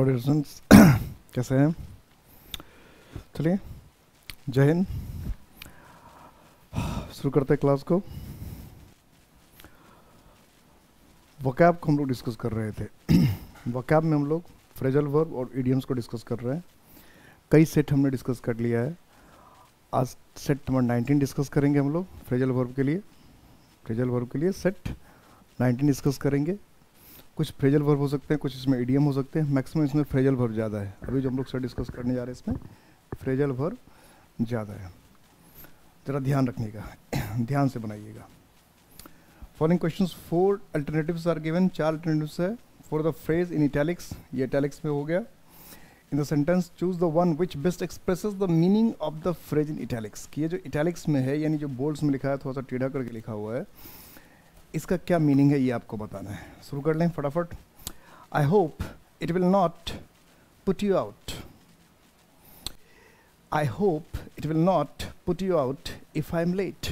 How students कैसे हैं? चलिए, जय हिंद। शुरू करते हैं क्लास को। वोकैब को हम लोग डिस्कस कर रहे थे। वोकैब में हम लोग फ्रेजल वर्ब और इडियम्स को डिस्कस कर रहे हैं। कई सेट हमने डिस्कस कर लिया है। आज सेट नंबर 19 डिस्कस करेंगे हम लोग फ्रेजल वर्ब के लिए। फ्रेजल वर्ब के लिए सेट 19 डिस्कस करेंगे। कुछ फ्रेजल वर्ब हो सकते हैं, कुछ इसमें इडियम हो सकते हैं। मैक्सिमम इसमें फ्रेजल वर्ब ज़्यादा है। अभी जो हम लोग सर डिस्कस करने जा रहे हैं इसमें फ्रेजल वर्ब ज़्यादा है। ज़रा ध्यान रखने का, ध्यान से बनाइएगा। Following questions 4 alternatives are given. 4 alternatives है for the phrase in italics. ये इटैलिक्स में हो गया। In the sentence choose the one which best expresses the meaning of the phrase in italics. कि ये जो इटैलिक्स में है, यानी जो बोल्ड्स में लिखा है, थोड़ा सा टेढ़ा करके लिखा हुआ है, इसका क्या मीनिंग है ये आपको बताना है। शुरू कर लें फटाफट। I hope it will not put you out. I hope it will not put you out if I am late.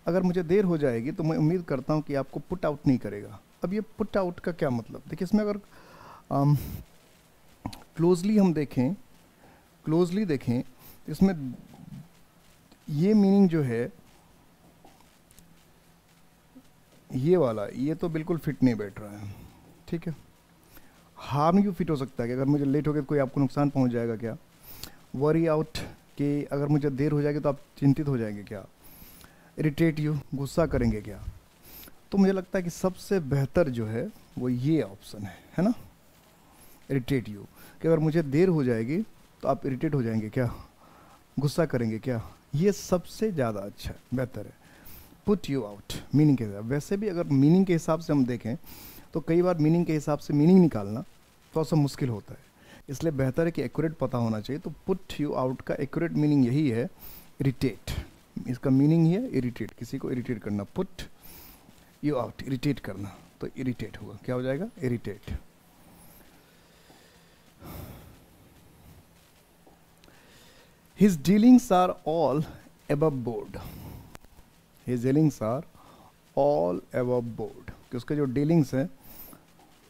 अगर मुझे देर हो जाएगी तो मैं उम्मीद करता हूँ कि आपको पुट आउट नहीं करेगा। अब ये पुट आउट का क्या मतलब? देखिए, इसमें अगर क्लोजली हम देखें, क्लोजली देखें, इसमें ये मीनिंग जो है, ये वाला, ये तो बिल्कुल फिट नहीं बैठ रहा है। ठीक है, हार्म यू फिट हो सकता है कि अगर मुझे लेट हो गया तो कोई आपको नुकसान पहुंच जाएगा क्या। वरी आउट कि अगर मुझे देर हो जाएगी तो आप चिंतित हो जाएंगे क्या। इरिटेट यू, गुस्सा करेंगे क्या। तो मुझे लगता है कि सबसे बेहतर जो है वो ये ऑप्शन है ना, इरिटेट यू। कि अगर मुझे देर हो जाएगी तो आप इरिटेट हो जाएंगे क्या, गुस्सा करेंगे क्या। ये सबसे ज़्यादा अच्छा है, बेहतर है। पुट यू आउट मीनिंग के हिसाब, वैसे भी अगर मीनिंग के हिसाब से हम देखें तो कई बार मीनिंग के हिसाब से मीनिंग निकालना थोड़ा सा मुश्किल होता है। इसलिए बेहतर है कि एक्यूरेट पता होना चाहिए। तो पुट यू आउट का एक्यूरेट मीनिंग यही है, इरिटेट। इसका मीनिंग ही है इरिटेट, किसी को इरिटेट करना। पुट यू आउट, इरिटेट करना, तो इरिटेट होगा। क्या हो जाएगा? Irritate. His dealings are all above board. His dealings are all above board, कि उसके जो डीलिंग्स हैं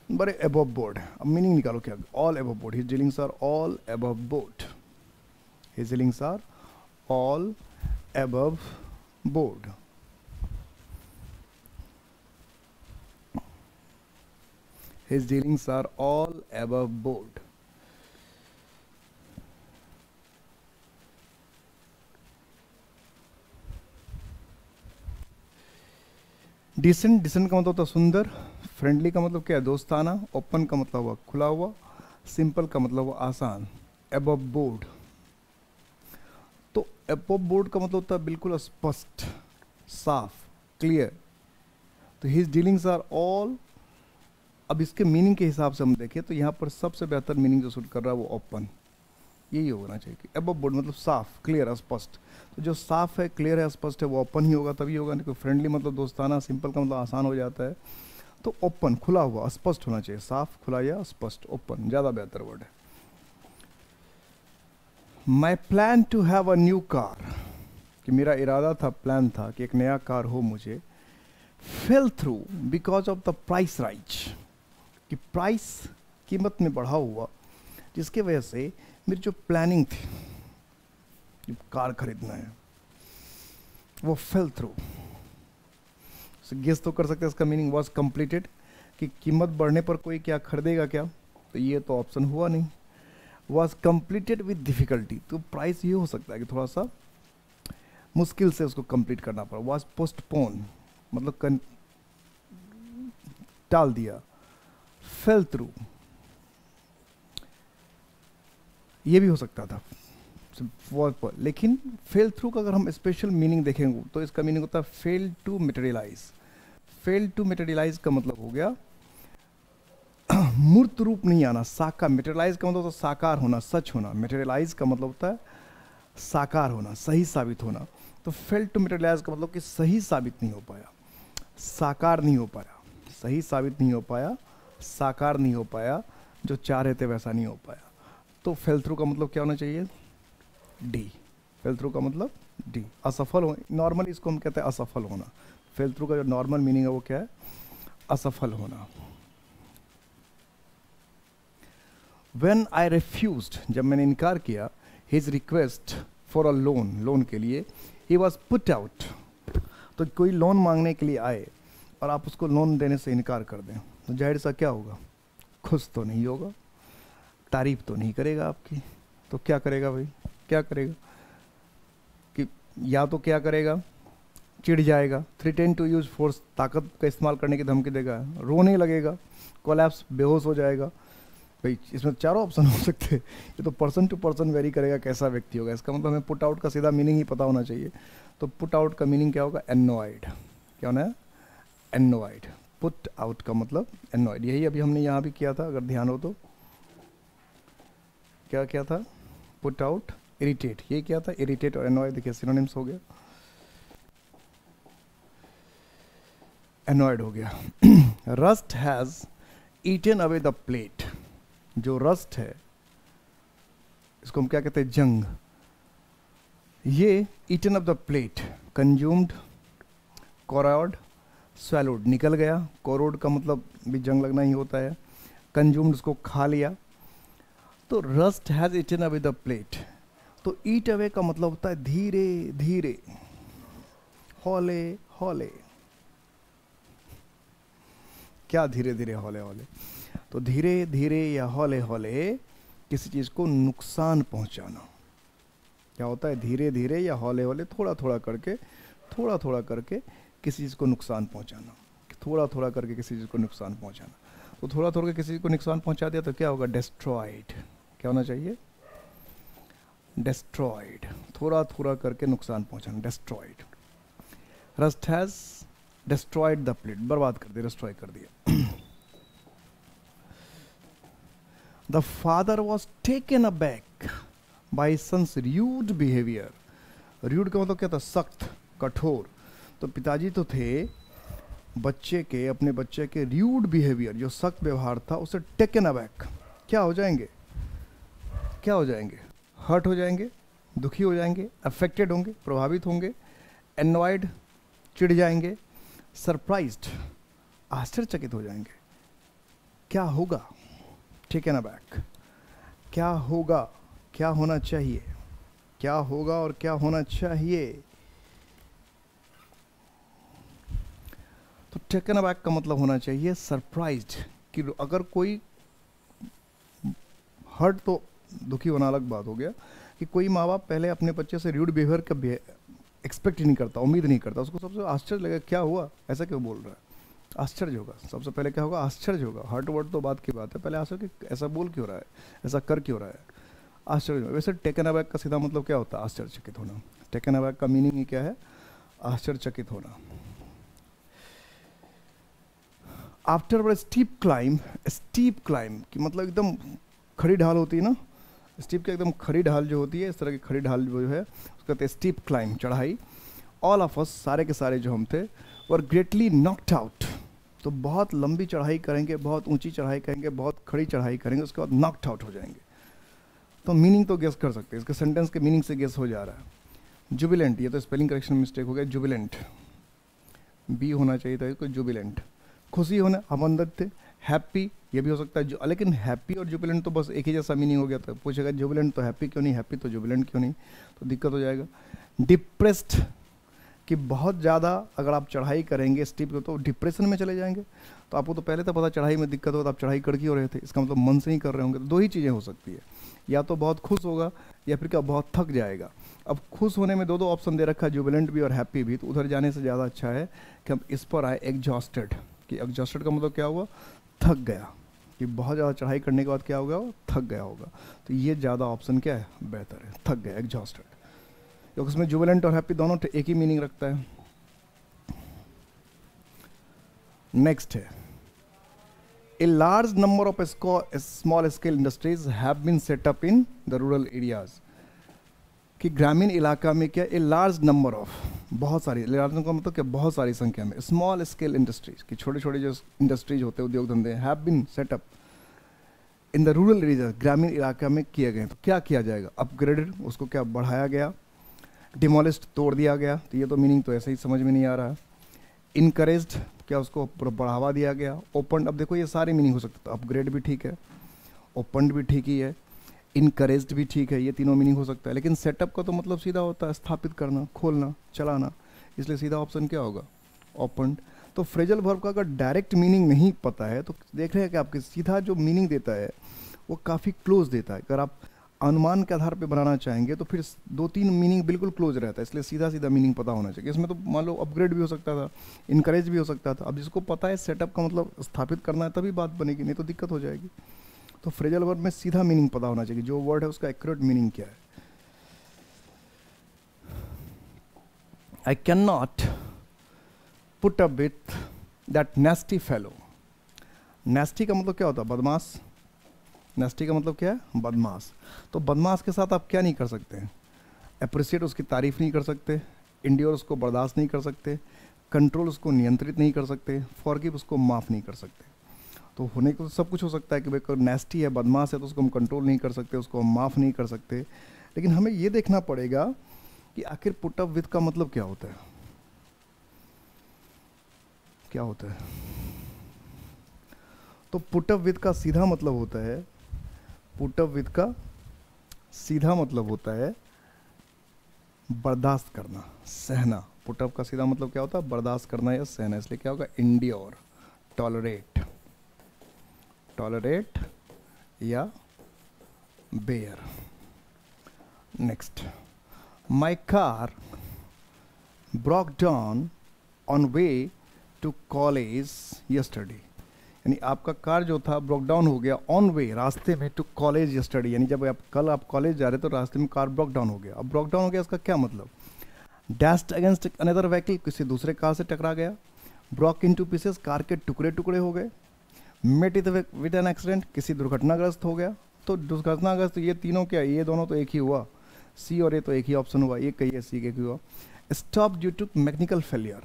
बड़े अबव बोर्ड है। अब मीनिंग निकालो क्या, all above board. His dealings are all above board. His dealings are all above board. His dealings are all above board. Decent, decent का मतलब होता है सुंदर। फ्रेंडली का मतलब क्या है? दोस्ताना। ओपन का मतलब हुआ खुला हुआ। सिंपल का मतलब हुआ आसान। अबव बोर्ड, तो अबव बोर्ड का मतलब होता है बिल्कुल स्पष्ट, साफ, क्लियर। तो हिज डीलिंग्स आर ऑल, अब इसके मीनिंग के हिसाब से हम देखें तो यहाँ पर सबसे बेहतर मीनिंग जो सूट कर रहा है वो ओपन, यही होना चाहिए कि अबव बोर्ड मतलब साफ, क्लियर, स्पष्ट। तो जो साफ है, क्लियर है, स्पष्ट है, वो ओपन ही होगा, तभी होगा। नहीं तो फ्रेंडली मतलब दोस्ताना, सिंपल का मतलब आसान हो जाता है। तो ओपन, खुला हुआ, स्पष्ट होना चाहिए। साफ, खुला या स्पष्ट, ओपन ज़्यादा बेहतर वर्ड है। My plan to have a new car, कि मेरा इरादा था, प्लान था कि एक नया कार हो मुझे। Fail through because of the price rise, कि प्राइस, कीमत में बढ़ाव हुआ, जिसकी वजह से मेरी जो प्लानिंग थी, जो कार खरीदना है, वो फेल थ्रू। गेस तो कर सकते हैं इसका मीनिंग वॉज कंप्लीटेड, कि कीमत बढ़ने पर कोई क्या खरीदेगा क्या, तो ये तो ऑप्शन हुआ नहीं। वॉज कंप्लीटेड विद डिफिकल्टी, तो प्राइस ये हो सकता है कि थोड़ा सा मुश्किल से उसको कंप्लीट करना पड़ा। वॉज पोस्टपोन मतलब टाल दिया। फेल थ्रू ये भी हो सकता था, लेकिन फेल थ्रू का अगर हम स्पेशल मीनिंग देखेंगे तो इसका मीनिंग होता है fail to materialise. Fail to materialise का मतलब हो गया मूर्त रूप नहीं आना, साकार। मटेरियलाइज का मतलब होता है साकार होना, सच होना। मटेरियलाइज का मतलब होता है साकार होना, सही साबित होना। तो फेल टू मटेरियलाइज का मतलब कि सही साबित नहीं हो पाया, साकार नहीं हो पाया, सही साबित नहीं हो पाया, साकार नहीं हो पाया, जो चाह रहे थे वैसा नहीं हो पाया। तो फेल थ्रू का मतलब क्या होना चाहिए? डी। फेल थ्रू का मतलब डी, असफल हो। नॉर्मली इसको हम कहते हैं असफल होना। फेल थ्रू का जो नॉर्मल मीनिंग है वो क्या है? असफल होना। व्हेन आई रिफ्यूज्ड, जब मैंने इनकार किया, his request for a loan, loan के लिए, ही वॉज पुट आउट। तो कोई लोन मांगने के लिए आए और आप उसको लोन देने से इनकार कर दें तो जाहिर सा क्या होगा, खुश तो नहीं होगा, तारीफ तो नहीं करेगा आपकी, तो क्या करेगा भाई, क्या करेगा कि या तो क्या करेगा, चिढ़ जाएगा, थ्रेटन टू यूज फोर्स, ताकत का इस्तेमाल करने की धमकी देगा, रोने लगेगा, कोलैप्स, बेहोश हो जाएगा। भाई इसमें चारों ऑप्शन हो सकते हैं, ये तो पर्सन टू पर्सन वेरी करेगा कैसा व्यक्ति होगा। इसका मतलब हमें पुट आउट का सीधा मीनिंग ही पता होना चाहिए। तो पुट आउट का मीनिंग क्या होगा, एनोइड। क्या होना है, एनोइड। पुट आउट का मतलब एनोइड। यही अभी हमने यहाँ भी किया था, अगर ध्यान हो तो। क्या क्या था, पुट आउट, इरिटेट, ये क्या था, इरिटेट और एनोइड, देखिए सिनोनिम्स हो गया, एनोइड हो गया। Rust has eaten away the plate, जो रस्ट है इसको हम क्या कहते हैं, जंग, ये eaten up the plate, consumed, corroded, swallowed, निकल गया, कोरोड का मतलब भी जंग लगना ही होता है, कंज्यूम्ड उसको खा लिया। तो rust has eaten away the plate, तो ईट अवे का मतलब होता है धीरे धीरे, हौले हौले। क्या धीरे धीरे, हौले हौले, तो धीरे धीरे या हौले हौले किसी चीज़ को नुकसान पहुंचाना। क्या होता है, धीरे धीरे या हौले हौले, थोड़ा थोड़ा करके, थोड़ा थोड़ा करके किसी चीज़ को नुकसान पहुंचाना, थोड़ा थोड़ा करके किसी चीज़ को नुकसान पहुंचाना। तो थोड़ा थोड़ा किसी चीज़ को नुकसान पहुंचा दिया तो क्या होगा, डिस्ट्रॉयड। क्या होना चाहिए, डिस्ट्रॉयड, थोड़ा थोड़ा करके नुकसान पहुंचाना, destroyed. Rust has destroyed the plate, बर्बाद कर दिया, डिस्ट्रॉय कर दिया। The father was taken aback by son's rude behaviour. Rude का मतलब क्या था, सख्त, कठोर। तो पिताजी तो थे बच्चे के, अपने बच्चे के र्यूड बिहेवियर, जो सख्त व्यवहार था, उसे टेकन अबैक, क्या हो जाएंगे, क्या हो जाएंगे, हर्ट हो जाएंगे, दुखी हो जाएंगे, अफेक्टेड होंगे, प्रभावित होंगे, एनॉयड, चिढ़ जाएंगे, सरप्राइज्ड, आश्चर्यचकित हो जाएंगे। क्या होगा, टेकन अबैक, क्या होगा, क्या होना चाहिए, क्या होगा और क्या होना चाहिए। तो टेकन अबैक का मतलब होना चाहिए सरप्राइज्ड, कि अगर कोई हर्ट, तो दुखी होना अलग बात हो गया, कि कोई माँ बाप पहले अपने बच्चे से र्यूड बिहेवियर का एक्सपेक्ट ही नहीं करता, उम्मीद नहीं करता, उसको सबसे आश्चर्य लगेगा, क्या हुआ, ऐसा क्यों बोल रहा है, आश्चर्य होगा, सबसे पहले क्या होगा, आश्चर्य होगा। हर्ट वर्ड तो बात की बात है, पहले आश्चर्य कि ऐसा बोल क्यों रहा है, ऐसा कर क्यों रहा है, आश्चर्य होगा। वैसे टेकन अबैक का सीधा मतलब क्या होता है, आश्चर्यचकित होना। टेकन अबैक का मीनिंग ही क्या है, आश्चर्यचकित होना। आफ्टर स्टीप क्लाइम की मतलब एकदम खड़ी ढाल होती है ना, स्टीप की एकदम खड़ी ढाल जो होती है, इस तरह की खड़ी ढाल जो है उसको कहते हैं स्टीप क्लाइम, चढ़ाई। ऑल ऑफ अस, सारे के सारे जो हम थे, वर ग्रेटली नॉक्ड आउट, तो बहुत लंबी चढ़ाई करेंगे, बहुत ऊंची चढ़ाई करेंगे, बहुत खड़ी चढ़ाई करेंगे, उसके बाद नॉक्ड आउट हो जाएंगे। तो मीनिंग तो गेस कर सकते हैं, इसके सेंटेंस के मीनिंग से गेस हो जा रहा है। जुबिलेंट, ये तो स्पेलिंग करेक्शन मिस्टेक हो गया, जुबिलेंट, बी होना चाहिए था इसको, जुबिलेंट, खुशी होना, आनंदित थे, हैप्पी, ये भी हो सकता है, लेकिन हैप्पी और जुबिलेंट तो बस एक ही जैसा मीनिंग हो गया था। पूछेगा जुबिलेंट तो हैप्पी क्यों नहीं, हैप्पी तो जुबिलेंट क्यों नहीं, तो दिक्कत हो जाएगा। डिप्रेस्ड, कि बहुत ज़्यादा अगर आप चढ़ाई करेंगे स्टीप को तो डिप्रेशन में चले जाएंगे। तो आपको तो पहले तो पता चढ़ाई में दिक्कत हो, तो आप चढ़ाई कर क्यों रहे थे, इसका मतलब मन से ही कर रहे होंगे। तो दो ही चीज़ें हो सकती है, या तो बहुत खुश होगा या फिर क्या बहुत थक जाएगा। अब खुश होने में दो दो ऑप्शन दे रखा है, जुबिलेंट भी और हैप्पी भी, तो उधर जाने से ज़्यादा अच्छा है कि हम इस पर आए एग्जॉस्टेड, कि एग्जॉस्टेड का मतलब क्या हुआ, थक गया, कि बहुत ज़्यादा चढ़ाई करने के बाद क्या होगा, वो थक गया होगा। तो ये ज़्यादा ऑप्शन क्या है, बेहतर है, थक गया, एग्जॉस्टेड, क्योंकि उसमें जुबिलेंट और हैप्पी दोनों एक ही मीनिंग रखता है। नेक्स्ट है, a large number of small scale industries have been set up in the rural areas, कि ग्रामीण इलाका में क्या, ए लार्ज नंबर ऑफ, बहुत सारी, लार्ज का मतलब क्या, बहुत सारी संख्या में, स्मॉल स्केल इंडस्ट्रीज, की छोटे छोटे जो इंडस्ट्रीज होते हैं, उद्योग धंधे, have been set up in the rural area, ग्रामीण इलाका में किए गए। तो क्या किया जाएगा, अपग्रेडेड, उसको क्या बढ़ाया गया, डिमोलिस्ड, तोड़ दिया गया, तो ये तो मीनिंग तो ऐसे ही समझ में नहीं आ रहा है। इनकरेज्ड, क्या उसको बढ़ावा दिया गया। ओपन, अब देखो ये सारे मीनिंग हो सकते हैं, अपग्रेड भी ठीक है, ओपनड भी ठीक ही है, इनकरेज्ड भी ठीक है, ये तीनों मीनिंग हो सकता है। लेकिन सेटअप का तो मतलब सीधा होता है स्थापित करना, खोलना, चलाना, इसलिए सीधा ऑप्शन क्या होगा? ओपनड। तो फ्रेजल वर्ब का अगर डायरेक्ट मीनिंग नहीं पता है तो देख रहे हैं कि आपके सीधा जो मीनिंग देता है वो काफ़ी क्लोज देता है। अगर आप अनुमान के आधार पे बनाना चाहेंगे तो फिर 2-3 मीनिंग बिल्कुल क्लोज रहता है, इसलिए सीधा सीधा मीनिंग पता होना चाहिए। इसमें तो मान लो अपग्रेड भी हो सकता था, इनकरेज भी हो सकता था। अब जिसको पता है सेटअप का मतलब स्थापित करना है तभी बात बनेगी, नहीं तो दिक्कत हो जाएगी। तो फ्रेजल वर्ब में सीधा मीनिंग पता होना चाहिए, जो वर्ड है उसका एक्यूरेट मीनिंग क्या है। I can not put up with that nasty fellow. Nasty का मतलब क्या होता है? बदमाश। नेस्टी का मतलब क्या है? बदमाश। तो बदमाश के साथ आप क्या नहीं कर सकते? अप्रिशिएट, उसकी तारीफ नहीं कर सकते, इंड्योर उसको बर्दाश्त नहीं कर सकते, कंट्रोल उसको नियंत्रित नहीं कर सकते, फॉरगिव उसको माफ़ नहीं कर सकते। तो होने को तो सब कुछ हो सकता है कि भाई कोई नेस्टी है, बदमाश है, तो उसको हम कंट्रोल नहीं कर सकते, उसको हम माफ़ नहीं कर सकते। लेकिन हमें ये देखना पड़ेगा कि आखिर पुट अप विथ का मतलब क्या होता है, क्या होता है। तो पुट अप विथ का सीधा मतलब होता है, पुट अप विथ का सीधा मतलब होता है बर्दाश्त करना, सहना। पुट अप का सीधा मतलब क्या होता है? बर्दाश्त करना या सहना, इसलिए क्या होगा? इंड्योर, टॉलरेट, टॉलरेट या bear. Next, my car broke down on way to college yesterday. यानी आपका कार जो था ब्रोक डाउन हो गया ऑन वे, रास्ते में, टू कॉलेज यस्टरडे, यानी जब आप कॉलेज जा रहे तो रास्ते में कार ब्रोक डाउन हो गया। अब ब्रोक डाउन हो गया इसका क्या मतलब? डैश्ड अगेंस्ट अनदर व्हीकल, किसी दूसरे कार से टकरा गया। ब्रोक इनटू पीसेस, कार के टुकड़े टुकड़े हो गए। मेट विद एन एक्सीडेंट, किसी दुर्घटनाग्रस्त हो गया। तो दुर्घटनाग्रस्त ये तीनों क्या, ये दोनों तो एक ही हुआ, सी और ए तो एक ही ऑप्शन हुआ, ये कही है सी के हुआ। Stop due to mechanical failure,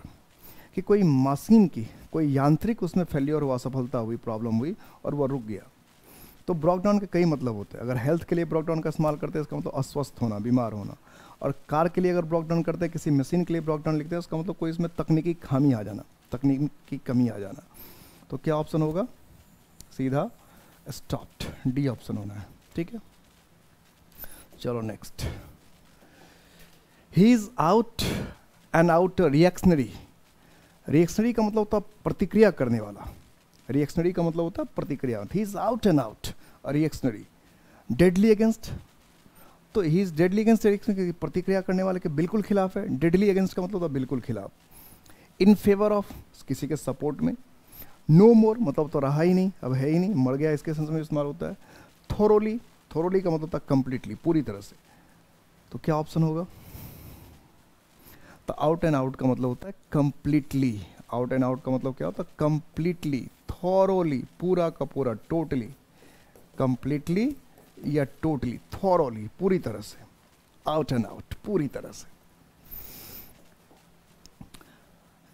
कि कोई मशीन की कोई यांत्रिक उसमें फेलियर हुआ, असफलता हुई, प्रॉब्लम हुई और वह रुक गया। तो ब्रेकडाउन के कई मतलब होते हैं। अगर हेल्थ के लिए ब्रेकडाउन का इस्तेमाल करते हैं इसका मतलब अस्वस्थ होना, बीमार होना। और कार के लिए अगर ब्रेकडाउन करते हैं, किसी मशीन के लिए ब्रेकडाउन लिखते हैं, उसका मतलब कोई इसमें तकनीकी खामी आ जाना, तकनीकी कमी आ जाना। तो क्या ऑप्शन होगा? सीधा स्टॉप्ड, डी ऑप्शन होना है। ठीक है, चलो next. He is out and out reactionary. Reactionary का मतलब होता है प्रतिक्रिया करने वाला, रिएक्शनरी का मतलब होता है प्रतिक्रिया। He is out and out reactionary. Deadly against, तो he is deadly against reaction, प्रतिक्रिया करने वाले के बिल्कुल खिलाफ है। डेडली अगेंस्ट का मतलब होता है बिल्कुल खिलाफ। इन फेवर ऑफ, किसी के सपोर्ट में। नो मोर मतलब तो रहा ही नहीं, अब है ही नहीं, मर गया, इसके सेंस में इस्तेमाल होता है। थोरोली, थोरोली का मतलब होता है कंप्लीटली, पूरी तरह से। तो क्या ऑप्शन होगा? तो आउट एंड आउट का मतलब होता है कंप्लीटली। आउट एंड आउट का मतलब क्या होता है? कंप्लीटली, थॉरोली, पूरा का पूरा, टोटली, कंप्लीटली या टोटली, थॉरोली, पूरी तरह से, आउट एंड आउट, पूरी तरह से।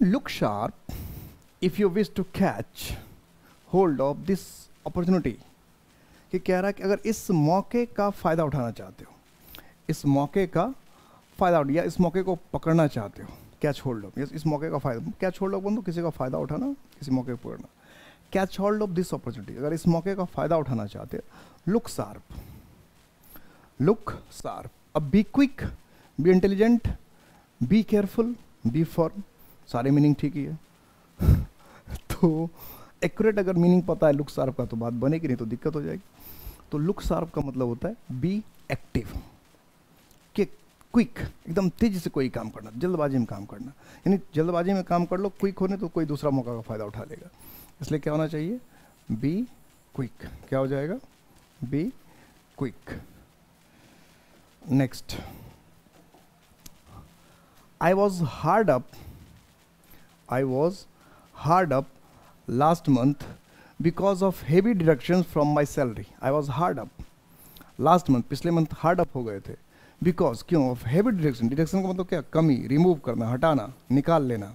Look sharp if you wish to catch hold of this opportunity, कि कह रहा है कि अगर इस मौके का फायदा उठाना चाहते हो, इस मौके का फायदा या इस मौके को पकड़ना चाहते हो, कैच होल्ड ऑफ, इस मौके का फायदा, कैच होल्ड ऑफ बोलो किसी का फायदा उठाना, किसी मौके को पकड़ना। Catch hold of this opportunity, अगर इस मौके का फायदा उठाना चाहते हो। Look sharp, look sharp. अब be quick, be intelligent, be careful, be firm, सारे मीनिंग ठीक ही है। तो एक्यूरेट अगर मीनिंग पता है लुक शार्प का तो बात बनेगी, नहीं तो दिक्कत हो जाएगी। तो लुक शार्प का मतलब होता है बी एक्टिव, कि क्विक, एकदम तेजी से कोई काम करना, जल्दबाजी में काम करना। यानी जल्दबाजी में काम कर लो, क्विक होने तो कोई दूसरा मौका का फायदा उठा लेगा, इसलिए क्या होना चाहिए? Be quick. क्या हो जाएगा? Be quick. Next, I was hard up, I was hard up last month because of heavy deduction from my salary. I was hard up last month, पिछले मंथ हार्ड अप हो गए थे। Because, क्यों? Of heavy deduction, deduction का मतलब क्या? कमी, remove करना, हटाना, निकाल लेना।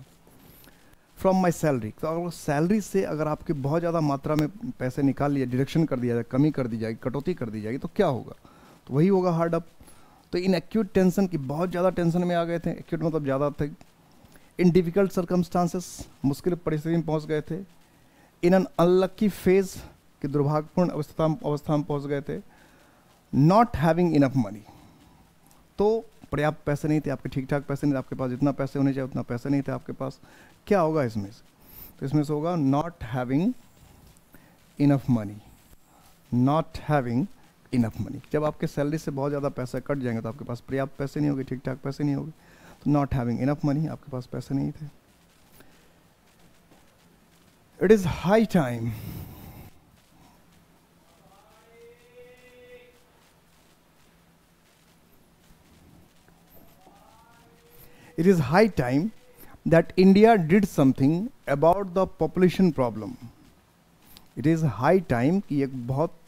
फ्रॉम माई सैलरी, तो अगर सैलरी से अगर आपकी बहुत ज़्यादा मात्रा में पैसे निकाल लिया, डिडक्शन कर दिया जाए, कमी कर दी जाएगी, कटौती कर दी जाएगी, तो क्या होगा? तो वही होगा हार्ड अप। तो इन एक्यूट टेंशन की, बहुत ज़्यादा टेंशन में आ गए थे, एक्यूट मतलब ज़्यादा थे। इन डिफिकल्ट सर्कमस्टांसेस, मुश्किल परिस्थिति में पहुँच गए थे। इन एन अनलक्की फेज, कि दुर्भाग्यपूर्ण अवस्था में पहुंच गए थे। नॉट हैविंग इनफ मनी, तो पर्याप्त पैसे नहीं थे आपके, ठीक ठाक पैसे नहीं थे आपके पास, जितना पैसे होने चाहिए उतना पैसे नहीं थे आपके पास। क्या होगा इसमें से? तो इसमें से होगा not having enough money, not having enough money. जब आपके सैलरी से बहुत ज़्यादा पैसे कट जाएंगे तो आपके पास पर्याप्त पैसे नहीं होंगे, ठीक ठाक पैसे नहीं होंगे, तो नॉट हैविंग इनफ मनी, आपके पास पैसे नहीं थे। It is high time, it is high time that India did something about the population problem. It is high time कि एक बहुत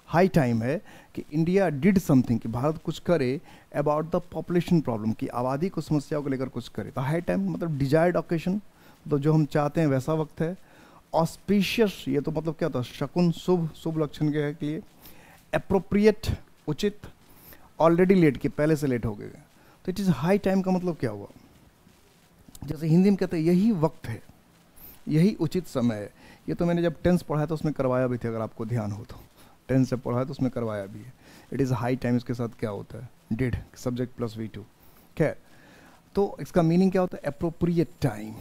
हाई टाइम है कि इंडिया डिड समथिंग, कि भारत कुछ करे अबाउट द पॉपुलेशन प्रॉब्लम, की आबादी को समस्याओं को लेकर कुछ करे। तो हाई टाइम मतलब डिजायर्ड ओकेशन, तो जो हम चाहते हैं वैसा वक्त है। ऑस्पिशियस, ये तो मतलब क्या होता है? शकुन, शुभ, शुभ लक्षण के लिए। एप्रोप्रिएट, उचित। ऑलरेडी लेट, के पहले से लेट हो गए। तो इट इज़ हाई टाइम का मतलब क्या हुआ? जैसे हिंदी में कहते हैं यही वक्त है, यही उचित समय है। ये तो मैंने जब टेंस पढ़ा है तो उसमें करवाया भी थे, अगर आपको ध्यान हो तो। टेंस से पढ़ा है तो उसमें करवाया भी है। इट इज़ हाई टाइम, इसके साथ क्या होता है? Did, subject plus V2। खैर, तो इसका मीनिंग क्या होता है? एप्रोप्रिएट टाइम,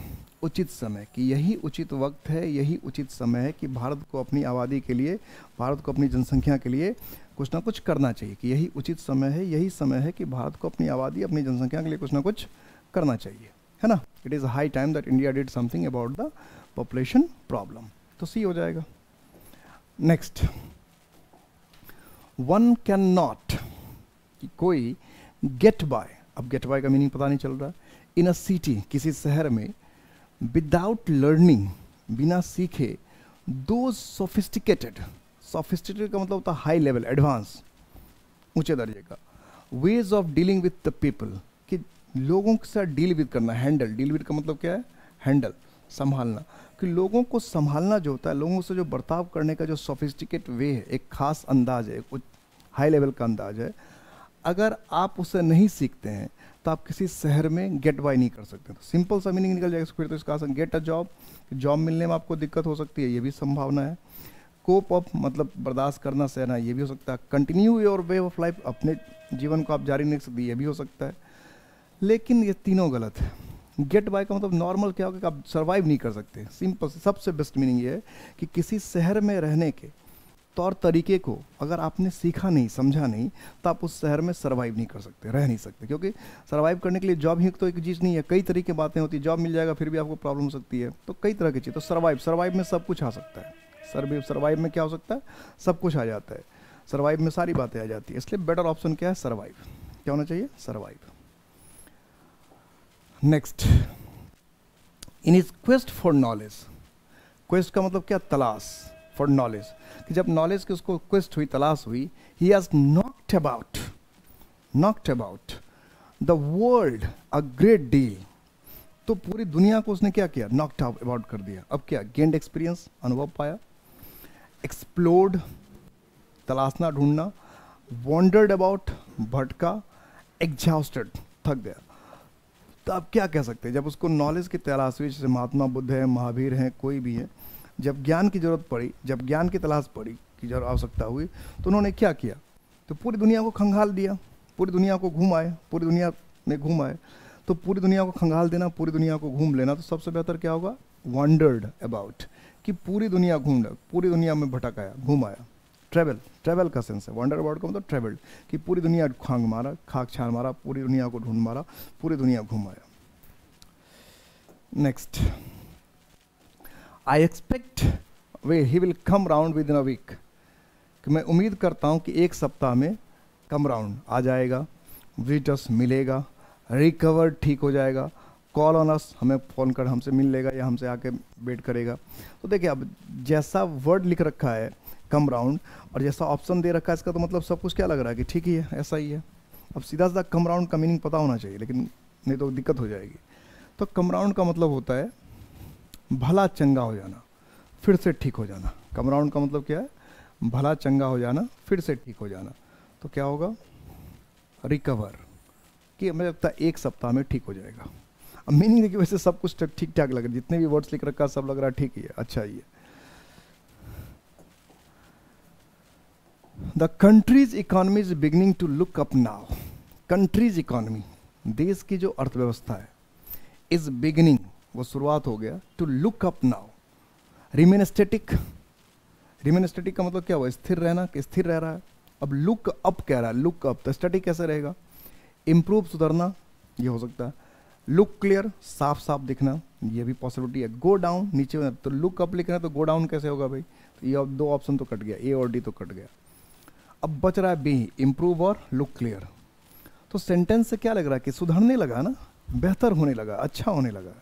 उचित समय, कि यही उचित वक्त है, यही उचित समय है कि भारत को अपनी आबादी के लिए, भारत को अपनी जनसंख्या के लिए कुछ ना कुछ करना चाहिए। कि यही उचित समय है, यही समय है कि भारत को अपनी आबादी, अपनी जनसंख्या के लिए कुछ ना कुछ करना चाहिए, है ना। It is high time that India did something about the population problem, तो सी हो जाएगा। नेक्स्ट, वन कैन नॉट, कि कोई गेट बाय, अब गेट बाय का मीनिंग पता नहीं चल रहा है। इन अ सिटी, किसी शहर में, विदाउट लर्निंग, बिना सीखे, दो सोफिस्टिकेटेड, सोफिस्टिकेटेड का मतलब होता है हाई लेवल, एडवांस, ऊंचे दर्जे का। Ways of dealing with the people, कि लोगों के साथ डील विद करना। हैंडल, डील विद का मतलब क्या है? हैंडल, संभालना। कि लोगों को संभालना जो होता है, लोगों से जो बर्ताव करने का जो सोफिस्टिकेट वे है, एक खास अंदाज है, कुछ हाई लेवल का अंदाज है, अगर आप उसे नहीं सीखते हैं तो आप किसी शहर में गेट बाय नहीं कर सकते। तो सिंपल सा मीनिंग निकल जाएगा फिर तो इसका। गेट अ जॉब, जॉब मिलने में आपको दिक्कत हो सकती है, ये भी संभावना है। कोप अप मतलब बर्दाश्त करना, सहना, ये भी हो सकता है। Continue your way of life, अपने जीवन को आप जारी नहीं रख सकते, ये भी हो सकता है। लेकिन ये तीनों गलत है। गेट बाय का मतलब नॉर्मल क्या होगा कि आप सर्वाइव नहीं कर सकते। सिंपल, सबसे बेस्ट मीनिंग ये है कि किसी शहर में रहने के तौर तरीके को अगर आपने सीखा नहीं, समझा नहीं, तो आप उस शहर में सर्वाइव नहीं कर सकते, रह नहीं सकते। क्योंकि सर्वाइव करने के लिए जॉब ही तो एक चीज़ नहीं है, कई तरह की बातें होती है। जॉब मिल जाएगा फिर भी आपको प्रॉब्लम हो सकती है, तो कई तरह की चीज़। तो सर्वाइव में सब कुछ आ सकता है। सर्वाइव में क्या हो सकता है? सब कुछ आ जाता है। सर्वाइव में सारी बातें आ जाती है, इसलिए बेटर ऑप्शन क्या है? सर्वाइव। क्या होना चाहिए? Survive. Next, in his quest for knowledge, quest का मतलब क्या? तलाश, फॉर नॉलेज, कि जब नॉलेज की उसको क्वेस्ट हुई, तलाश हुई, he has knocked about the world a great deal, तो पूरी दुनिया को उसने क्या किया? नॉक्ड अबाउट कर दिया। अब क्या? गेंड एक्सपीरियंस, अनुभव पाया। एक्सप्लोर्ड, तलाशना, ढूंढना। वॉन्डर्ड अबाउट, भटका। एग्जॉस्टेड, थक गया। तो आप क्या कह सकते हैं? जब उसको नॉलेज की तलाश हुई, जैसे महात्मा बुद्ध है, महावीर हैं, कोई भी है, जब ज्ञान की जरूरत पड़ी, जब ज्ञान की तलाश पड़ी, की जरूरत आवश्यकता हुई, तो उन्होंने क्या किया? तो पूरी दुनिया को खंगाल दिया, पूरी दुनिया को घूम आए, पूरी दुनिया में घूम आए। तो पूरी दुनिया को खंगाल देना, पूरी दुनिया को घूम लेना, तो सबसे बेहतर क्या होगा? वॉन्डर्ड अबाउट, कि पूरी दुनिया घूम, पूरी दुनिया में भटक आया, घूम आया। ट्रेवल का सेंस है। वॉन्डर अबाउट का मतलब ट्रेवल्ड, कि पूरी दुनिया खाक छान मारा, पूरी दुनिया को ढूंढ मारा, पूरी दुनिया घूम आया। Next, I expect he will come round within a week, कि मैं उम्मीद करता हूँ कि एक सप्ताह में कम राउंड आ जाएगा, विजिट अस, मिलेगा। रिकवर, ठीक हो जाएगा। कॉल ऑन अस, हमें फ़ोन कर हमसे मिल लेगा या हमसे आके वेट करेगा। तो देखिए, अब जैसा वर्ड लिख रखा है कम राउंड, और जैसा ऑप्शन दे रखा है, इसका तो मतलब सब कुछ क्या लग रहा है कि ठीक ही है, ऐसा ही है। अब सीधा सीधा कम राउंड का मीनिंग पता होना चाहिए, लेकिन नहीं तो दिक्कत हो जाएगी। तो कम राउंड का मतलब होता है भला चंगा हो जाना, फिर से ठीक हो जाना। कम राउंड का मतलब क्या है? भला चंगा हो जाना, फिर से ठीक हो जाना। तो क्या होगा? रिकवर, कि मुझे लगता है एक सप्ताह में ठीक हो जाएगा। अब मीनिंग देखिए, वैसे सब कुछ ठीक ठाक लग रहा है, जितने भी वर्ड्स लिख रखा है सब लग रहा है ठीक ही है, अच्छा ही है। The country's economy is beginning to look up now. Country's economy, देश की जो अर्थव्यवस्था है, इज बिगिनिंग, वो शुरुआत हो गया, to look up now. Remain static, remain static का मतलब क्या हुआ? स्थिर रहना, कि स्थिर रह रहा है. अब लुक अप कह रहा है, लुक अप, तो स्टैटिक कैसे रहेगा? इम्प्रूव, सुधरना, ये हो सकता है. लुक क्लियर, साफ साफ दिखना, ये भी पॉसिबिलिटी है. गो डाउन, नीचे में, तो लुक अप लिखना है तो गो डाउन कैसे होगा भाई? तो ये दो ऑप्शन तो कट गया, ए और डी तो कट गया. अब बच रहा है बी, इम्प्रूव और लुक क्लियर. तो सेंटेंस से क्या लग रहा है कि सुधरने लगा ना, बेहतर होने लगा, अच्छा होने लगा.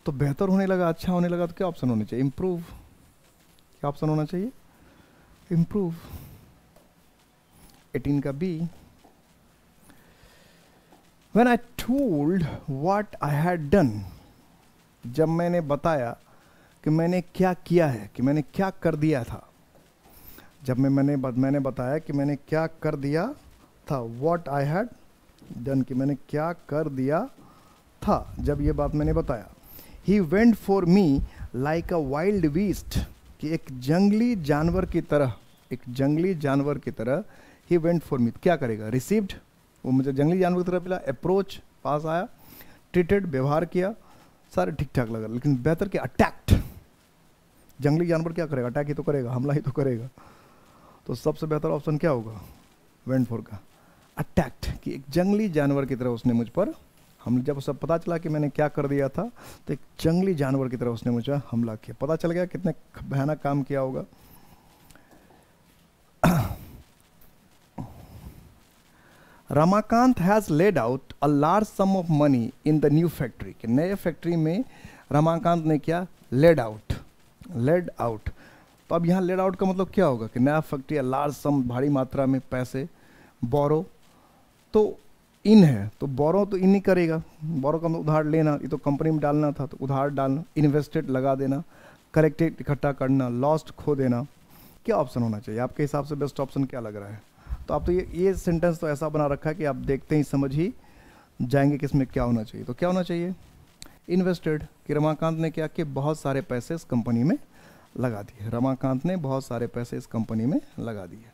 तो बेहतर होने लगा, अच्छा होने लगा, तो क्या ऑप्शन होना चाहिए? इम्प्रूव. क्या ऑप्शन होना चाहिए? इम्प्रूव. 18 का B. When I told what I had done, जब मैंने बताया कि मैंने क्या किया है, कि मैंने क्या कर दिया था. जब मैंने बताया कि मैंने क्या कर दिया था, what I had done, कि मैंने क्या कर दिया था, जब ये बात मैंने बताया. He went for me like a wild beast, कि एक जंगली जानवर की तरह, एक जंगली जानवर की तरह. He went for me, क्या करेगा? Received, वो मुझे जंगली जानवर की तरह मिला. अप्रोच, पास आया. ट्रीटेड, व्यवहार किया, सारे ठीक ठाक लगा. लेकिन बेहतर क्या? अटैक्ट. जंगली जानवर क्या करेगा? अटैक ही तो करेगा, हमला ही तो करेगा. तो सबसे बेहतर ऑप्शन क्या होगा वेंट फॉर का? अटैक्ट, कि एक जंगली जानवर की तरह उसने मुझ पर हम, जब सब पता चला कि मैंने क्या कर दिया था, तो एक जंगली जानवर की तरह उसने मुझ पर हमला किया. पता चल गया कितने भयानक काम किया होगा. Ramakant has laid out a large some of money in the new factory, कि नए फैक्ट्री में रमाकांत ने क्या? Laid out. लेड आउट, तो अब यहाँ लेड आउट का मतलब क्या होगा? कि नया फैक्ट्री, लार्ज सम, भारी मात्रा में पैसे. बोरो तो इन है, तो बोरो तो इन ही करेगा. बोरो का मतलब उधार लेना, ये तो कंपनी में डालना था तो उधार डालना. इन्वेस्टेड, लगा देना. कलेक्टेड, इकट्ठा करना. लॉस्ट, खो देना. क्या ऑप्शन होना चाहिए आपके हिसाब से? बेस्ट ऑप्शन क्या लग रहा है? तो आप तो ये सेंटेंस तो ऐसा बना रखा है कि आप देखते ही समझ ही जाएंगे कि इसमें क्या होना चाहिए. तो क्या होना चाहिए? इन्वेस्टेड, कि रमाकांत ने क्या कि बहुत सारे पैसे इस कंपनी में लगा दिए. रमाकांत ने बहुत सारे पैसे इस कंपनी में लगा दिए.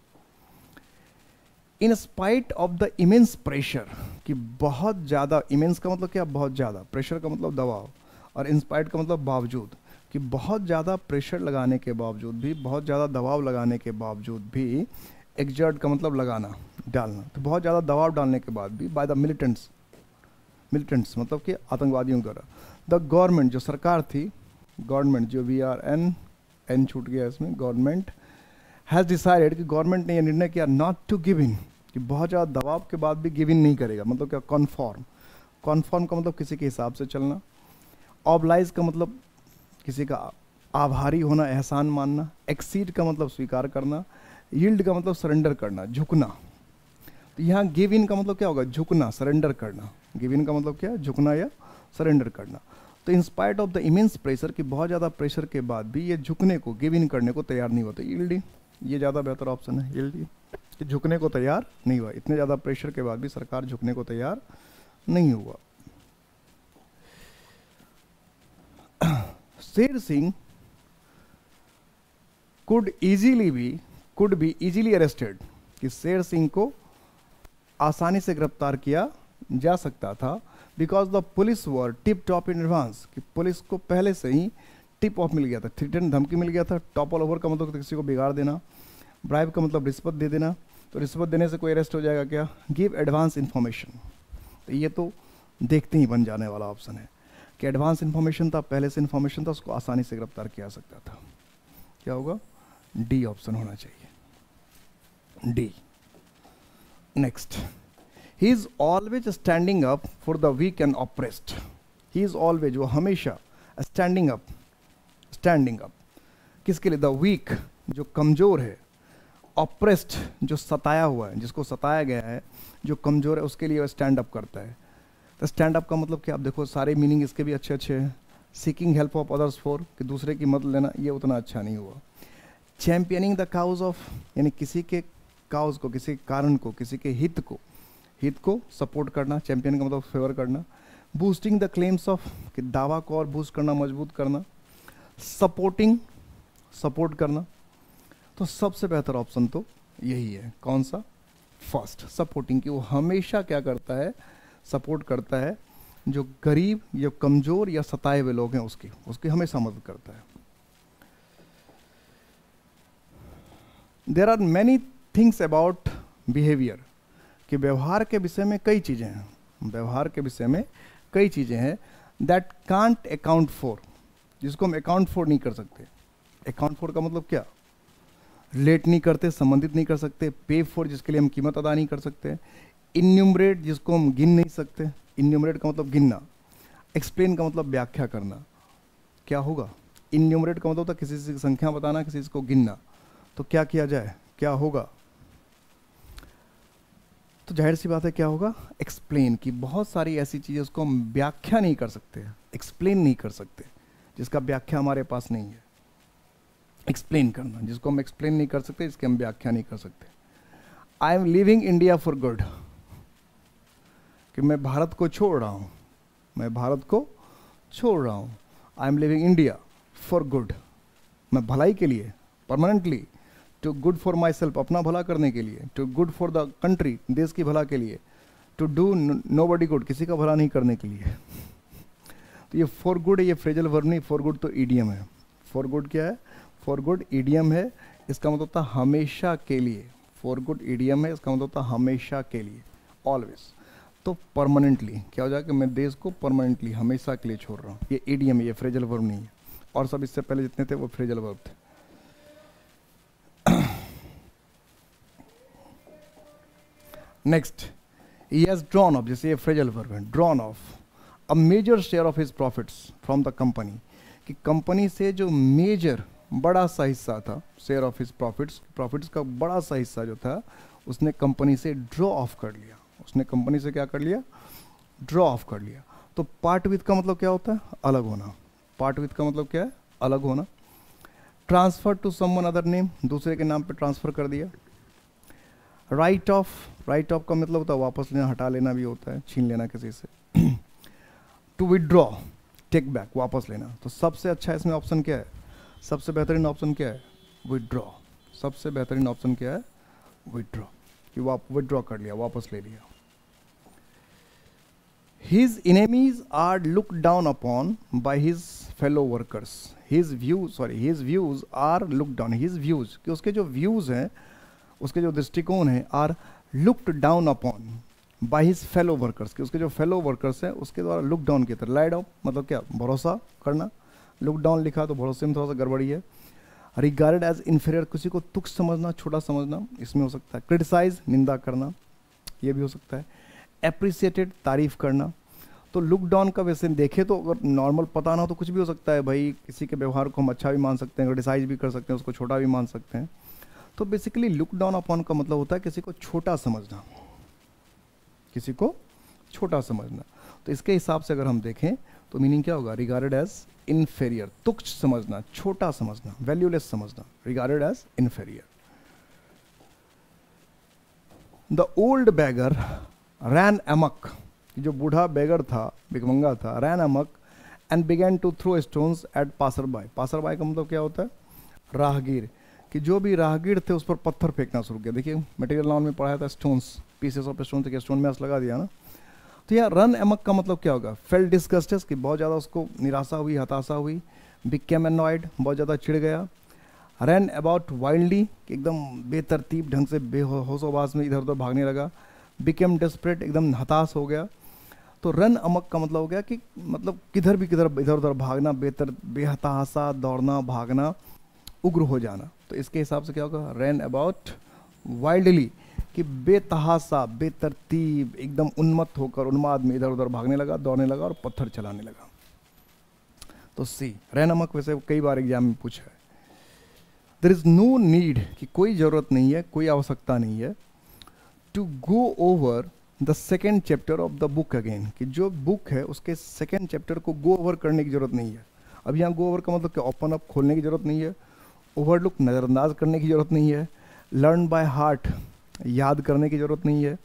In spite of the immense pressure, कि बहुत ज़्यादा, इमेंस का मतलब क्या? बहुत ज़्यादा. प्रेशर का मतलब दबाव, और इंस्पाइट का मतलब बावजूद, कि बहुत ज़्यादा प्रेशर लगाने के बावजूद भी, बहुत ज़्यादा दबाव लगाने के बावजूद भी. एक्सर्ट का मतलब लगाना, डालना, तो बहुत ज़्यादा दबाव डालने के बाद भी, बाय द मिलिटेंट्स, मिलिटेंट्स मतलब कि आतंकवादियों द्वारा. द गवर्नमेंट, जो सरकार थी, गवर्नमेंट, जो एन छूट गया इसमें, गवर्नमेंट हैज़ डिसाइडेड, कि गवर्नमेंट ने यह निर्णय किया, नॉट टू गिव इन, कि बहुत ज़्यादा दबाव के बाद भी गिव इन नहीं करेगा. मतलब क्या? कॉन्फॉर्म. कॉन्फॉर्म का मतलब किसी के हिसाब से चलना. ऑब्लाइज का मतलब किसी का आभारी होना, एहसान मानना. एक्सीड का मतलब स्वीकार करना. यील्ड का मतलब सरेंडर करना, झुकना. तो यहाँ गिव इन का मतलब क्या होगा? झुकना, सरेंडर करना. गिव इन का मतलब क्या? झुकना या सरेंडर करना. तो in spite of the immense pressure, कि बहुत ज़्यादा प्रेशर के बाद भी ये झुकने को, गिव इन करने को तैयार नहीं होते. यील्डिंग, ये ज़्यादा बेहतर ऑप्शन है. यील्डिंग, कि झुकने को तैयार नहीं हुआ. इतने ज़्यादा प्रेशर के बाद भी सरकार झुकने को तैयार नहीं हुआ. Sher Singh could be easily arrested, कि शेर सिंह को आसानी से गिरफ्तार किया जा सकता था. Because the police were tip top in advance, कि पुलिस को पहले से ही टिप ऑफ मिल गया था, थ्रेटन, धमकी मिल गया था. टॉप ऑल ओवर का मतलब किसी को बिगाड़ देना. ब्राइब का मतलब रिश्वत दे देना. तो रिश्वत देने से कोई अरेस्ट हो जाएगा क्या? Give advance information. तो ये तो देखते ही बन जाने वाला ऑप्शन है, कि एडवांस इन्फॉर्मेशन था, पहले से इन्फॉर्मेशन था, उसको आसानी से गिरफ्तार किया जा सकता था. क्या होगा? डी ऑप्शन होना चाहिए. D. Next, he is always standing up for the weak and oppressed. He is always, वो हमेशा, स्टैंडिंग अप, स्टैंडिंग अप किसके लिए? द वीक, जो कमजोर है. ऑप्रेस्ड, जो सताया हुआ है, जिसको सताया गया है, जो कमजोर है, उसके लिए स्टैंड अप करता है. तो स्टैंड अप का मतलब क्या? आप देखो सारे मीनिंग इसके भी अच्छे अच्छे हैं. Seeking help of others for, कि दूसरे की मदद लेना, ये उतना अच्छा नहीं हुआ. चैंपियनिंग द काउज ऑफ, यानी किसी के काउज को, किसी कारण को, किसी के हित को सपोर्ट करना. चैंपियन का मतलब फेवर करना. बूस्टिंग द क्लेम्स ऑफ, कि दावा को और बूस्ट करना, मजबूत करना. सपोर्टिंग, सपोर्ट करना. तो सबसे बेहतर ऑप्शन तो यही है, कौन सा? फर्स्ट, सपोर्टिंग, कि वो हमेशा क्या करता है? सपोर्ट करता है जो गरीब या कमजोर या सताए हुए लोग हैं, उसकी हमेशा मदद करता है। There are many things about behaviour, कि व्यवहार के विषय में कई चीज़ें हैं, व्यवहार के विषय में कई चीज़ें हैं दैट कांट अकाउंट फॉर, जिसको हम अकाउंट फॉर नहीं कर सकते। अकाउंट फॉर का मतलब क्या? रिलेट नहीं करते, संबंधित नहीं कर सकते। पे फॉर, जिसके लिए हम कीमत अदा नहीं कर सकते। इन्यूमरेट, जिसको हम गिन नहीं सकते। इन्यूमरेट का मतलब गिनना। एक्सप्लेन का मतलब व्याख्या करना। क्या होगा? इन्यूमरेट का मतलब होता है किसी चीज़ की संख्या बताना, किसी चीज़ को गिनना। तो क्या किया जाए, क्या होगा? तो जाहिर सी बात है क्या होगा? एक्सप्लेन, की बहुत सारी ऐसी चीज़ें उसको हम व्याख्या नहीं कर सकते, एक्सप्लेन नहीं कर सकते, जिसका व्याख्या हमारे पास नहीं है। एक्सप्लेन करना, जिसको हम एक्सप्लेन नहीं कर सकते, जिसकी हम व्याख्या नहीं कर सकते। आई am leaving India for good, कि मैं भारत को छोड़ रहा हूँ, मैं भारत को छोड़ रहा हूँ। I am leaving India for good, मैं भलाई के लिए, permanently. To good for myself, अपना भला करने के लिए। To good for the country, देश की भला के लिए। To do nobody good, किसी का भला नहीं करने के लिए। तो ये फॉर गुड है, ये फ्रेजल वर्ब नहीं, फॉर गुड तो ईडियम है। फॉर गुड क्या है? फॉर गुड ईडियम है, इसका मतलब होता हमेशा के लिए। फॉर गुड ईडियम है, इसका मतलब होता हमेशा के लिए, ऑलवेज। तो परमानेंटली क्या हो जाएगा? मैं देश को परमानेंटली, हमेशा के लिए छोड़ रहा हूँ। ये ईडियम है, ये फ्रेजल वर्ब नहीं है। और सब इससे पहले जितने थे वो फ्रेजल वर्ब थे। Next, he has drawn off, जैसे ये फ्रेजल वर्ब है, drawn off a major share of his profits from the company, कि कंपनी से जो मेजर, बड़ा सा हिस्सा था, शेयर ऑफ हिज प्रॉफिट्स का बड़ा सा हिस्सा जो था, उसने कंपनी से ड्रॉ ऑफ कर लिया। उसने कंपनी से क्या कर लिया? ड्रॉ ऑफ कर लिया। तो पार्ट विथ का मतलब क्या होता है? अलग होना। पार्ट विथ का मतलब क्या है? अलग होना। Transfer to someone other name, दूसरे के नाम पे ट्रांसफर कर दिया। राइट ऑफ, राइट ऑफ का मतलब होता है वापस लेना, हटा लेना भी होता है, छीन लेना किसी से। टू विदड्रॉ, टेक बैक, वापस लेना। तो सबसे अच्छा इसमें ऑप्शन क्या है? सबसे बेहतरीन ऑप्शन क्या है? विदड्रॉ। सबसे बेहतरीन ऑप्शन क्या है? विदड्रॉ, कि विदड्रॉ कर लिया, वापस ले लिया। His enemies are looked down upon by his fellow workers. His views are looked down. His views, कि उसके जो views हैं, उसके जो दृष्टिकोण हैं, are looked down upon by his fellow workers, कि उसके जो fellow workers हैं उसके द्वारा look down किया था। लाइड ऑफ मतलब क्या? भरोसा करना। look down लिखा तो भरोसे में थोड़ा सा गड़बड़ी है। regarded as inferior, किसी को तुच्छ समझना, छोटा समझना, इसमें हो सकता है। criticize, निंदा करना, ये भी हो सकता है। appreciated, तारीफ करना। तो लुक डाउन का वैसे देखें तो अगर नॉर्मल पता ना हो तो कुछ भी हो सकता है भाई, किसी के व्यवहार को हम अच्छा भी मान सकते हैं, क्रिटिसाइज भी कर सकते हैं, उसको छोटा भी मान सकते हैं। तो बेसिकली लुक डाउन अपॉन का मतलब होता है किसी को छोटा समझना, किसी को छोटा समझना। तो इसके हिसाब से अगर हम देखें तो मीनिंग क्या होगा? रिगार्डेड एज इन्फेरियर, तुच्छ समझना, छोटा समझना, वैल्यूलेस समझना, regarded as inferior. The old beggar ran amuck, जो बूढ़ा बेगर था, भिखमंगा था, ran amuck and began to throw stones at passer by. Passer by का मतलब क्या होता है? राहगीर, कि जो भी राहगीर थे उस पर पत्थर फेंकना शुरू किया। देखिए मटेरियल नाउन में पढ़ाया था स्टोन्स, पीसेस ऑफ स्टोन थे, स्टोन में लगा दिया ना। तो यहाँ रन अमक का मतलब क्या होगा? फेल डिस्गस्टेड, कि बहुत ज़्यादा उसको निराशा हुई, हताशा हुई। बिकेम एनॉयड, बहुत ज़्यादा चिढ़ गया। रन अबाउट वाइल्डली, कि एकदम बेतरतीब ढंग से बेहोशोबाज में इधर उधर भागने लगा। बिकेम डेस्परेट, एकदम हताश हो गया। तो रन अमक का मतलब हो गया कि मतलब किधर भी किधर इधर उधर भागना, बेहताशा, दौड़ना, भागना, उग्र हो जाना। तो इसके हिसाब से क्या होगा? रन अबाउट वाइल्डली, कि बेतहासा, बेतरतीब, एकदम उन्मत्त होकर, उन्माद में इधर उधर भागने लगा, दौड़ने लगा और पत्थर चलाने लगा। तो सी, रन अमक वैसे कई बार एग्जाम में पूछा है। देयर इज नो नीड, कि कोई ज़रूरत नहीं है, कोई आवश्यकता नहीं है। To go over the second chapter of the book again, कि जो बुक है उसके सेकेंड चैप्टर को गो ओवर करने की जरूरत नहीं है। अब यहाँ गो ओवर का मतलब क्या? ओपन अप, खोलने की जरूरत नहीं है। ओवरलुक, नज़रअंदाज करने की जरूरत नहीं है। लर्न बाय हार्ट, याद करने की जरूरत नहीं है।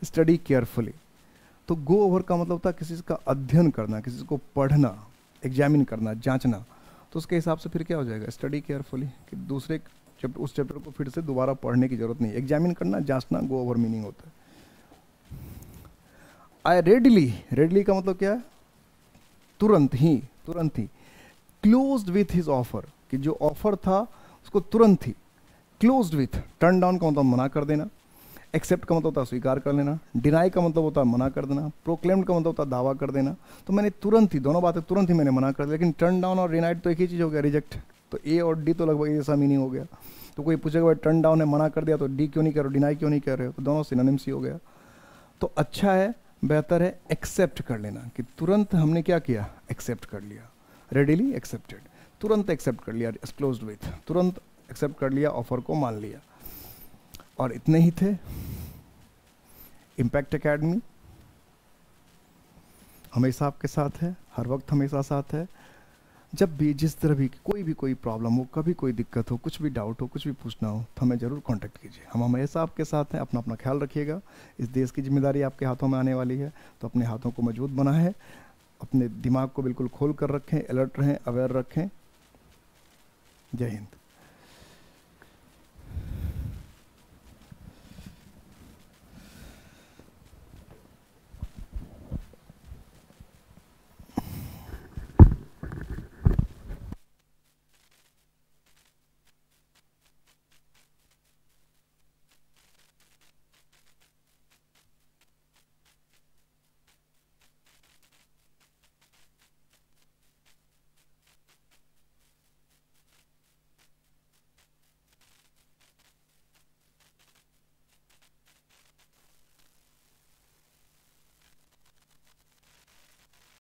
स्टडी केयरफुली, तो गो ओवर का मतलब होता है किसी का अध्ययन करना, किसी को पढ़ना, एग्जामिन करना, जांचना। तो उसके हिसाब से फिर क्या हो जाएगा? स्टडी केयरफुली, कि दूसरे उस चैप्टर को फिर से दोबारा पढ़ने की जरूरत नहीं, एग्जामिन करना, जांचना, गो ओवर मीनिंग होता है। आई रेडली का मतलब क्या है? तुरंत ही क्लोज्ड विथ हिज ऑफर, कि जो ऑफर था उसको तुरंत ही क्लोज्ड विथ। टर्न डाउन का मतलब मना कर देना, एक्सेप्ट का मतलब होता है स्वीकार कर लेना, डिनाई का मतलब होता है मना कर देना, प्रोक्लेम्ड का मतलब होता है दावा कर देना। तो मैंने तुरंत ही, दोनों बातें तुरंत ही मैंने मना कर दिया, लेकिन टर्न डाउन और डिनाइड तो एक ही चीज़ हो गया, रिजेक्ट। तो ए और डी तो लगभग जैसा मीनिंग हो गया। तो कोई पूछेगा भाई टर्न डाउन है, मना कर दिया, तो डी क्यों नहीं कर रहे हो, डिनाई क्यों नहीं कर रहे हो? तो दोनों सिनोनिम्स ही हो गया। तो अच्छा है, बेहतर है एक्सेप्ट कर लेना, कि तुरंत हमने क्या किया, एक्सेप्ट कर लिया। रेडिली एक्सेप्टेड, तुरंत एक्सेप्ट कर लिया, क्लोज्ड विथ, तुरंत एक्सेप्ट कर लिया, ऑफर को मान लिया। और इतने ही थे। इम्पैक्ट एकेडमी हमेशा आपके साथ है, हर वक्त हमेशा साथ है। जब भी जिस तरह भी कोई प्रॉब्लम हो, कभी कोई दिक्कत हो, कुछ भी डाउट हो, कुछ भी पूछना हो, तो हमें ज़रूर कांटेक्ट कीजिए। हम हमेशा आपके साथ हैं। अपना ख्याल रखिएगा। इस देश की जिम्मेदारी आपके हाथों में आने वाली है, तो अपने हाथों को मजबूत बनाएं, अपने दिमाग को बिल्कुल खोल कर रखें, अलर्ट रहें, अवेयर रखें। जय हिंद।